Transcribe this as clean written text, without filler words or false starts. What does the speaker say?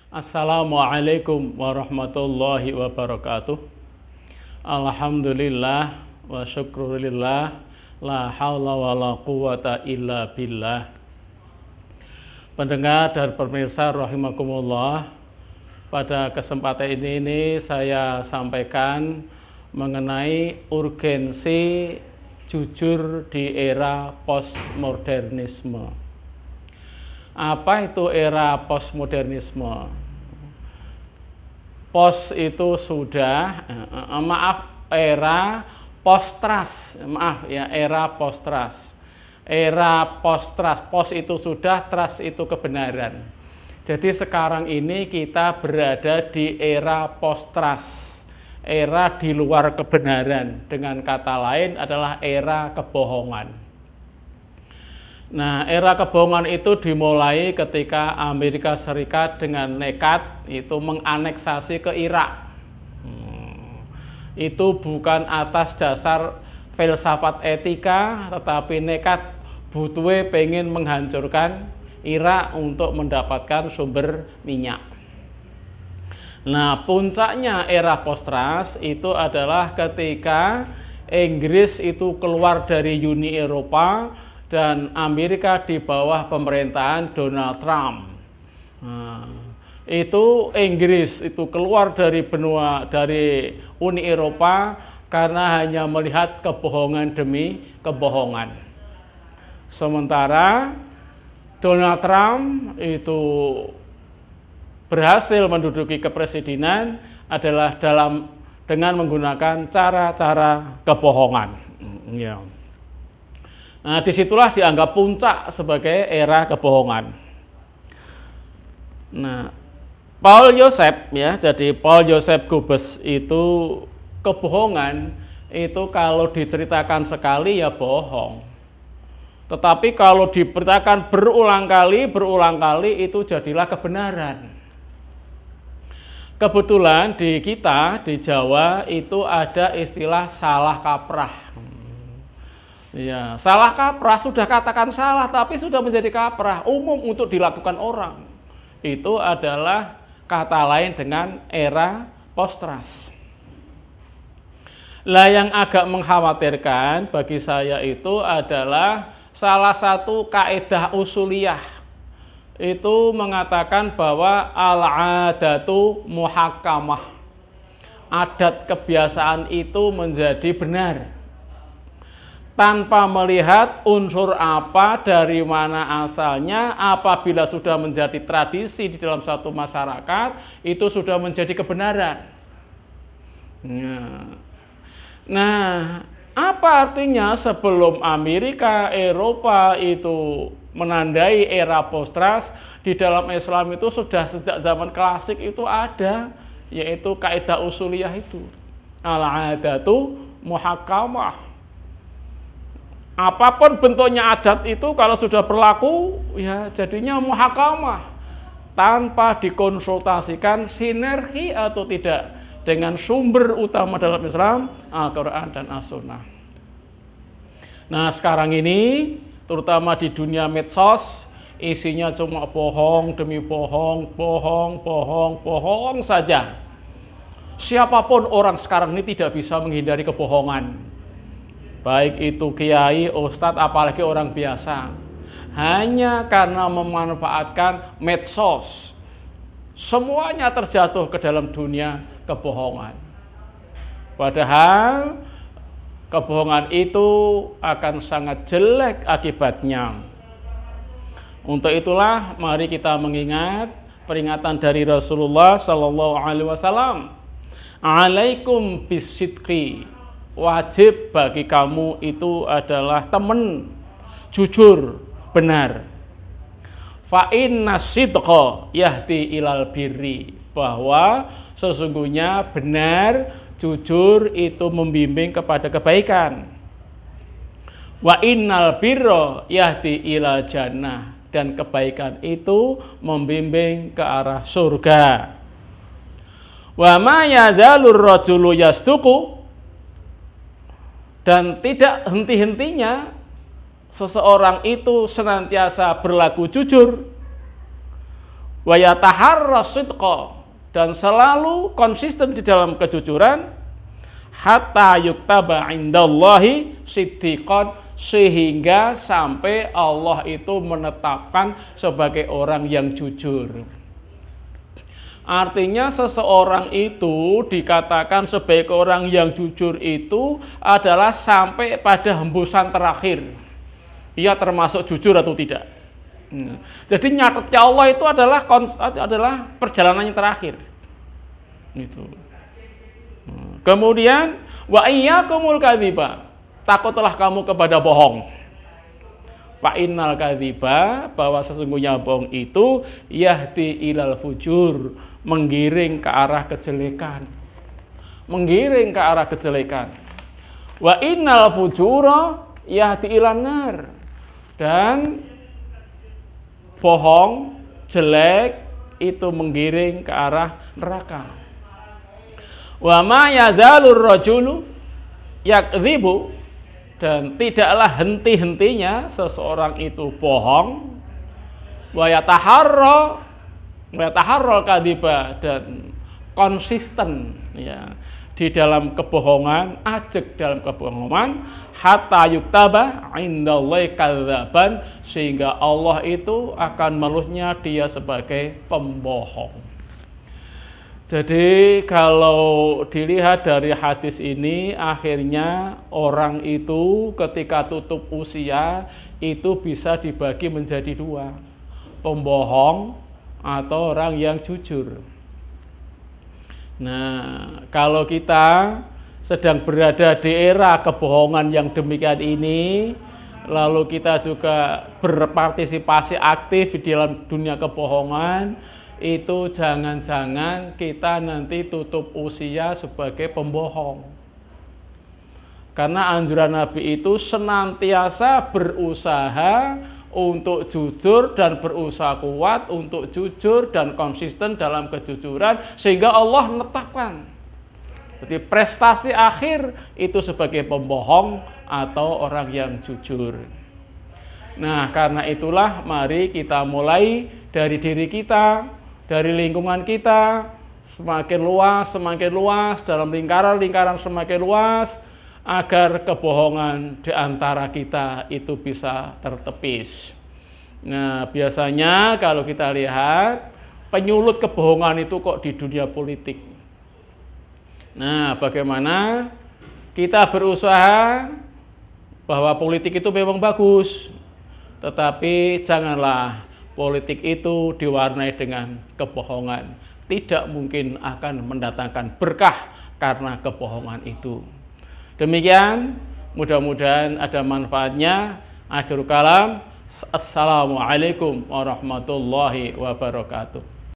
Assalamualaikum warahmatullahi wabarakatuh. Alhamdulillah wa syukrulillah, la haula wa la quwata illa billah. Pendengar dan pemirsa rahimakumullah, pada kesempatan ini saya sampaikan mengenai urgensi jujur di era postmodernisme. Apa itu era postmodernisme? Post itu sudah, era post-trust, era post-trust. Era post-trust, post itu sudah, trust itu kebenaran. Jadi sekarang ini kita berada di era post-trust, era di luar kebenaran. Dengan kata lain adalah era kebohongan. Nah, era kebohongan itu dimulai ketika Amerika Serikat dengan nekat itu menganeksasi ke Irak. Itu bukan atas dasar filsafat etika, tetapi nekat butuhe pengen menghancurkan Irak untuk mendapatkan sumber minyak. Nah, puncaknya era post-trust itu adalah ketika Inggris itu keluar dari Uni Eropa dan Amerika di bawah pemerintahan Donald Trump. Itu Inggris itu keluar dari Uni Eropa karena hanya melihat kebohongan demi kebohongan. Sementara Donald Trump itu berhasil menduduki kepresidenan adalah dengan menggunakan cara-cara kebohongan. Ya. Nah, disitulah dianggap puncak sebagai era kebohongan. Nah, Paul Joseph jadi Paul Joseph Goebbels itu kebohongan itu kalau diceritakan sekali ya bohong. Tetapi kalau diberitakan berulang kali itu jadilah kebenaran. Kebetulan di kita di Jawa itu ada istilah salah kaprah. Ya, salah kaprah, sudah katakan salah tapi sudah menjadi kaprah, umum untuk dilakukan orang. Itu adalah kata lain dengan era post-trust. Lah yang agak mengkhawatirkan bagi saya itu adalah salah satu kaidah usuliyah. Itu mengatakan bahwa al-adatu muhakkamah. Adat kebiasaan itu menjadi benar. Tanpa melihat unsur apa, dari mana asalnya, apabila sudah menjadi tradisi di dalam satu masyarakat, itu sudah menjadi kebenaran. Nah, apa artinya sebelum Amerika, Eropa itu menandai era post-trust, di dalam Islam itu sudah sejak zaman klasik itu ada, yaitu kaidah usuliyah itu. Al-adatu muhakkamah. Apapun bentuknya adat itu kalau sudah berlaku ya jadinya muhakamah tanpa dikonsultasikan sinergi atau tidak dengan sumber utama dalam Islam, Al-Quran dan As-Sunnah. Nah, sekarang ini terutama di dunia medsos isinya cuma bohong demi bohong, bohong saja. Siapapun orang sekarang ini tidak bisa menghindari kebohongan. Baik itu kiai, ustadz, apalagi orang biasa. Hanya karena memanfaatkan medsos, semuanya terjatuh ke dalam dunia kebohongan. Padahal kebohongan itu akan sangat jelek akibatnya. Untuk itulah mari kita mengingat peringatan dari Rasulullah Shallallahu Alaihi Wasallam. Alaikum bisidqi. Wajib bagi kamu itu adalah teman jujur, benar. Fa inna sidqa yahdi ilal birri, bahwa sesungguhnya benar, jujur itu membimbing kepada kebaikan. Wa innal birra yahdi ilal jannah, dan kebaikan itu membimbing ke arah surga. Wa ma yazalur rajulu yasduqu, dan tidak henti-hentinya seseorang itu senantiasa berlaku jujur. wa yataharra sidqa, dan selalu konsisten di dalam kejujuran, hatta yuktaba indallahi siddiqan, sehingga sampai Allah itu menetapkan sebagai orang yang jujur. Artinya seseorang itu dikatakan sebagai orang yang jujur itu adalah sampai pada hembusan terakhir. Ia termasuk jujur atau tidak. Jadi nyatetnya Allah itu adalah perjalanan yang terakhir. Itu. Kemudian wa iyyakumul kadziba, takutlah kamu kepada bohong. Fa innal kadziba, bahwa sesungguhnya bohong itu yahdi ilal fujur, menggiring ke arah kejelekan. Menggiring ke arah kejelekan. Wa innal fujura yahdi ilan nar, dan bohong, jelek itu menggiring ke arah neraka. Wa ma yazalur rajulu yakdzibu, dan tidaklah henti-hentinya seseorang itu bohong, wa yataharra kadziba, dan konsisten ya di dalam kebohongan, ajeg dalam kebohongan, hatta yuktaba indallahi kadzaban, sehingga Allah itu akan menulisnya dia sebagai pembohong. Jadi kalau dilihat dari hadis ini, akhirnya orang itu ketika tutup usia itu bisa dibagi menjadi dua, pembohong atau orang yang jujur. Nah, kalau kita sedang berada di era kebohongan yang demikian ini, lalu kita juga berpartisipasi aktif di dalam dunia kebohongan, itu jangan-jangan kita nanti tutup usia sebagai pembohong. Karena anjuran Nabi itu senantiasa berusaha untuk jujur dan berusaha kuat untuk jujur dan konsisten dalam kejujuran, sehingga Allah menetapkan. Jadi prestasi akhir itu sebagai pembohong atau orang yang jujur. Nah, karena itulah mari kita mulai dari diri kita, dari lingkungan kita, semakin luas, dalam lingkaran semakin luas, agar kebohongan di antara kita itu bisa tertepis. Nah, biasanya kalau kita lihat, penyulut kebohongan itu kok di dunia politik. Nah, bagaimana kita berusaha bahwa politik itu memang bagus, tetapi janganlah politik itu diwarnai dengan kebohongan. Tidak mungkin akan mendatangkan berkah karena kebohongan itu. Demikian, mudah-mudahan ada manfaatnya. Akhirul kalam, assalamualaikum warahmatullahi wabarakatuh.